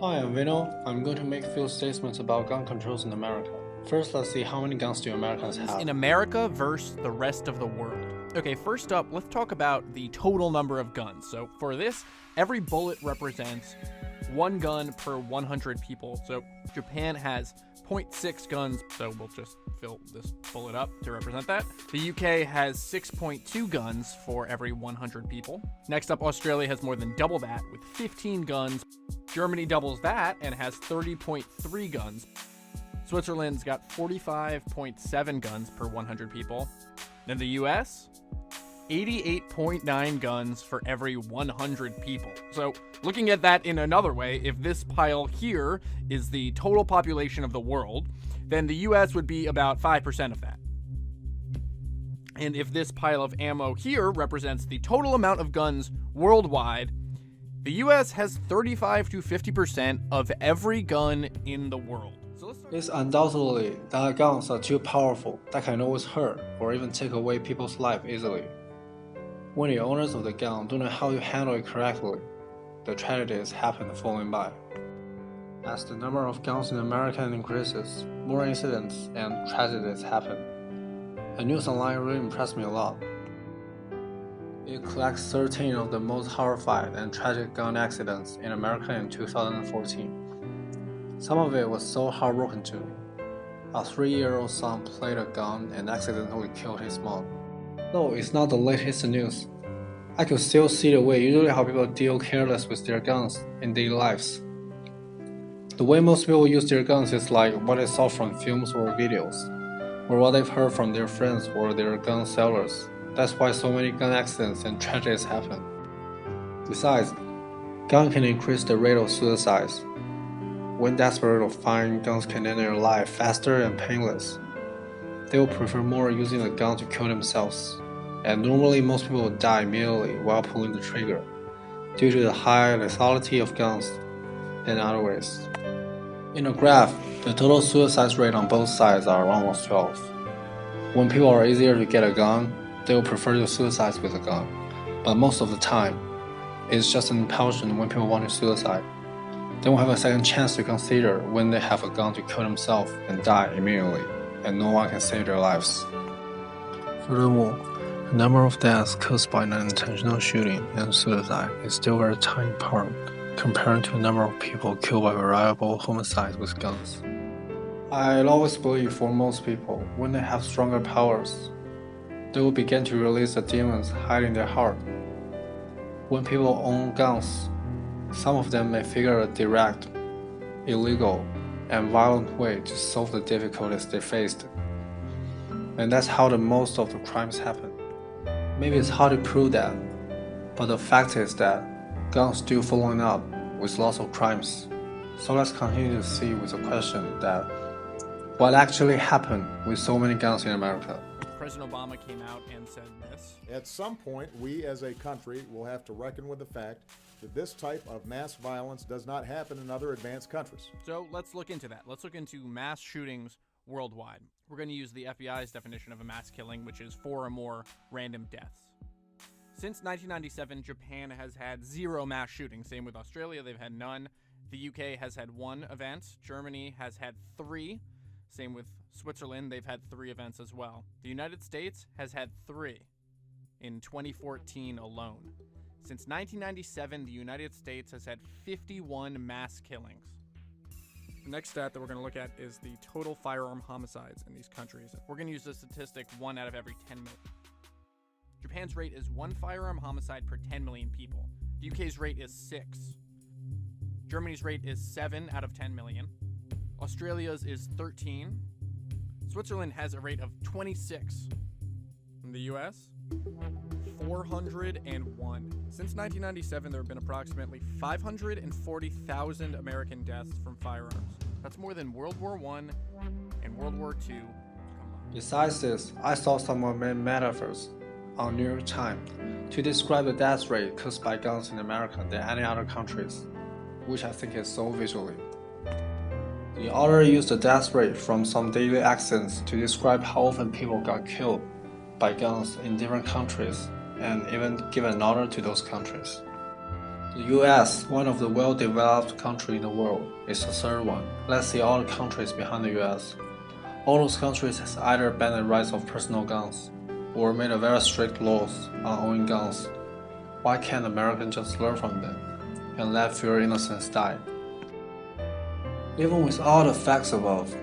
Hi, I'm Vino. I'm going to make a few statements about gun controls in America. First, let's see how many guns do Americans have. In America versus the rest of the world. Okay, first up, let's talk about the total number of guns. So for this, every bullet represents one gun per 100 people. So Japan has 0.6 guns, so we'll just fill this bullet up to represent that. The UK has 6.2 guns for every 100 people. Next up, Australia has more than double that with 15 guns. Germany doubles that and has 30.3 guns. Switzerland's got 45.7 guns per 100 people. Then the US, 88.9 guns for every 100 people. So looking at that in another way, if this pile here is the total population of the world, then the US would be about 5% of that. And if this pile of ammo here represents the total amount of guns worldwide, the US has 35 to 50% of every gun in the world. It's undoubtedly that guns are too powerful that can always hurt or even take away people's life easily. When the owners of the gun don't know how to handle it correctly, the tragedies happen following by. As the number of guns in America increases, more incidents and tragedies happen. A news online really impressed me a lot. It collects 13 of the most horrifying and tragic gun accidents in America in 2014. Some of it was so heartbroken to me. A 3-year-old son played a gun and accidentally killed his mom. No, it's not the latest news. I could still see the way usually how people deal careless with their guns in daily lives. The way most people use their guns is like what they saw from films or videos, or what they've heard from their friends or their gun sellers. That's why so many gun accidents and tragedies happen. Besides, gun can increase the rate of suicides. When desperate to find guns can end their life faster and painless, they will prefer more using a gun to kill themselves, and normally most people will die immediately while pulling the trigger, due to the high lethality of guns than other ways. In a graph, the total suicide rate on both sides are almost 12. When people are easier to get a gun, they will prefer to suicide with a gun, but most of the time, it's just an impulsion when people want to suicide. They won't have a second chance to consider when they have a gun to kill themselves and die immediately, and no one can save their lives. Furthermore, the number of deaths caused by unintentional shooting and suicide is still very tiny part compared to the number of people killed by variable homicides with guns. I'll always believe for most people, when they have stronger powers, they will begin to release the demons hiding in their heart. When people own guns, some of them may figure a direct, illegal, and violent way to solve the difficulties they faced. And that's how the most of the crimes happen. Maybe it's hard to prove that, but the fact is that guns still following up with lots of crimes. So let's continue to see with the question that what actually happened with so many guns in America. President Obama came out and said this. At some point, we as a country will have to reckon with the fact that this type of mass violence does not happen in other advanced countries. So let's look into that. Let's look into mass shootings worldwide. We're going to use the FBI's definition of a mass killing, which is 4 or more random deaths. Since 1997, Japan has had 0 mass shootings. Same with Australia, they've had none. The UK has had 1 event. Germany has had 3. Same with Switzerland, they've had 3 events as well. The United States has had 3 in 2014 alone. Since 1997, the United States has had 51 mass killings. The next stat that we're going to look at is the total firearm homicides in these countries. We're going to use the statistic 1 out of every 10 million. Japan's rate is 1 firearm homicide per 10 million people. The UK's rate is 6. Germany's rate is 7 out of 10 million. Australia's is 13. Switzerland has a rate of 26. In the US, 401. Since 1997, there have been approximately 540,000 American deaths from firearms. That's more than World War I and World War II combined. Besides this, I saw some more metaphors on New York Times to describe the death rate caused by guns in America than any other countries, which I think is so visually. The author used the death rate from some daily accidents to describe how often people got killed by guns in different countries and even give an order to those countries. The The US, one of the well-developed countries in the world, is the third one. Let's see all the countries behind the US. All those countries has either banned the rights of personal guns, or made a very strict laws on owning guns. Why can't Americans just learn from them, and let fewer innocents die? Even with all the facts above,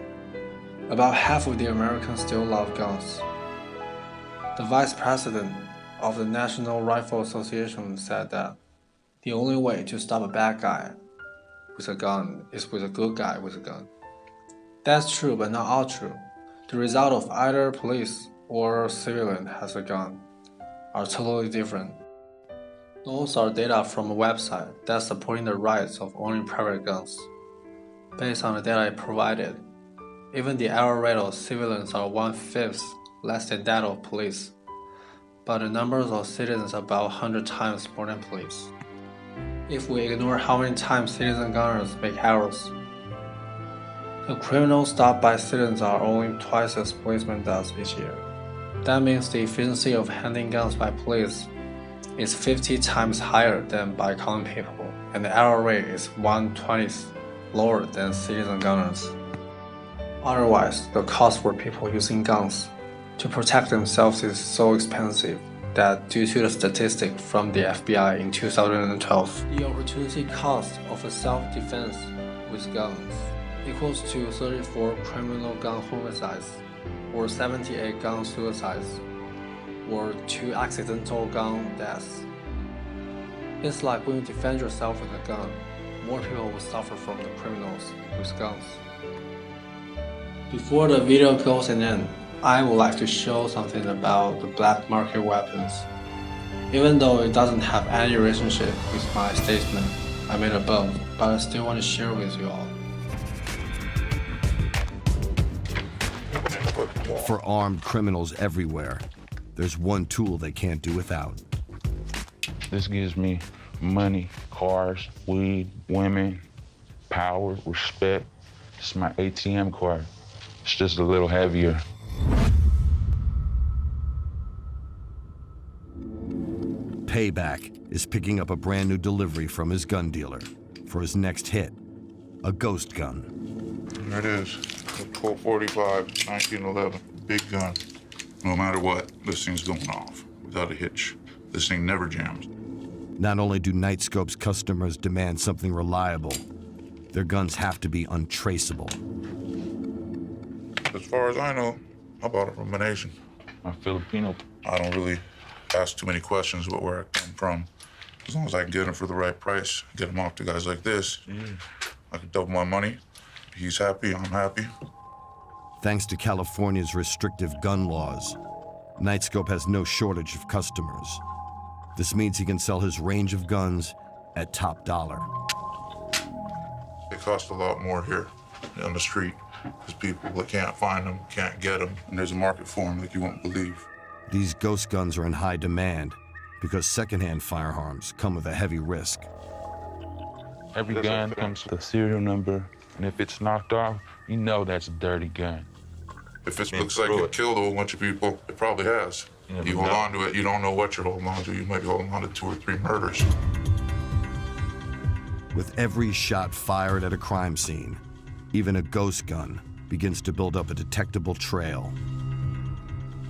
about half of the Americans still love guns. The vice president of the National Rifle Association said that the only way to stop a bad guy with a gun is with a good guy with a gun. That's true, but not all true. The result of either police or civilian has a gun are totally different. Those are data from a website that's supporting the rights of owning private guns. Based on the data I provided, even the error rate of civilians are 1/5 less than that of police, but the numbers of citizens are about 100 times more than police. If we ignore how many times citizen gunners make errors, the criminals stopped by citizens are only twice as policemen does each year. That means the efficiency of handling guns by police is 50 times higher than by common people, and the error rate is 1/20 lower than citizen gunners. Otherwise, the cost for people using guns to protect themselves is so expensive that due to the statistic from the FBI in 2012, the opportunity cost of a self-defense with guns equals to 34 criminal gun homicides, or 78 gun suicides, or 2 accidental gun deaths. It's like when you defend yourself with a gun, more people will suffer from the criminals with guns. Before the video goes and ends, I would like to show something about the black market weapons. Even though it doesn't have any relationship with my statement I made above, but I still want to share with you all. For armed criminals everywhere, there's one tool they can't do without. This gives me money, cars, weed, women, power, respect. It's my ATM card. It's just a little heavier. Payback is picking up a brand new delivery from his gun dealer for his next hit, a ghost gun. There it is, a 1245, 1911, big gun. No matter what, this thing's going off without a hitch. This thing never jams. Not only do Nightscope's customers demand something reliable, their guns have to be untraceable. As far as I know, I bought it from a nation. I'm Filipino. I don't really ask too many questions about where I come from. As long as I can get them for the right price, get them off to guys like this, I can double my money. He's happy, I'm happy. Thanks to California's restrictive gun laws, Nightscope has no shortage of customers. This means he can sell his range of guns at top dollar. They cost a lot more here on the street because people that can't find them, can't get them, and there's a market for them like you won't believe. These ghost guns are in high demand because secondhand firearms come with a heavy risk. Every gun comes with a serial number, and if it's knocked off, you know that's a dirty gun. If it looks like it killed a whole bunch of people, it probably has. You hold on to it, you don't know what you're holding on to. You might be holding on to 2 or 3 murders. With every shot fired at a crime scene, even a ghost gun begins to build up a detectable trail.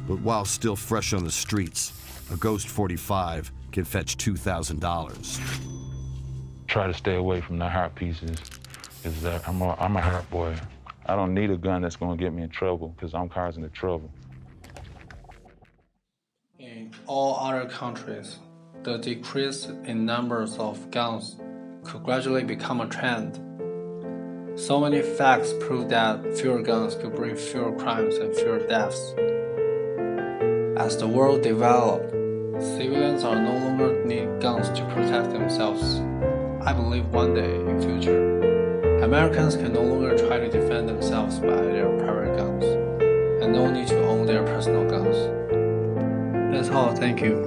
But while still fresh on the streets, a Ghost 45 can fetch $2,000. Try to stay away from the hot pieces, because I'm a hot boy. I don't need a gun that's going to get me in trouble, because I'm causing the trouble. In all other countries, the decrease in numbers of guns could gradually become a trend. So many facts prove that fewer guns could bring fewer crimes and fewer deaths. As the world develops, civilians are no longer need guns to protect themselves. I believe one day in future, Americans can no longer try to defend themselves by their private guns, and no need to own their personal guns. That's all, thank you.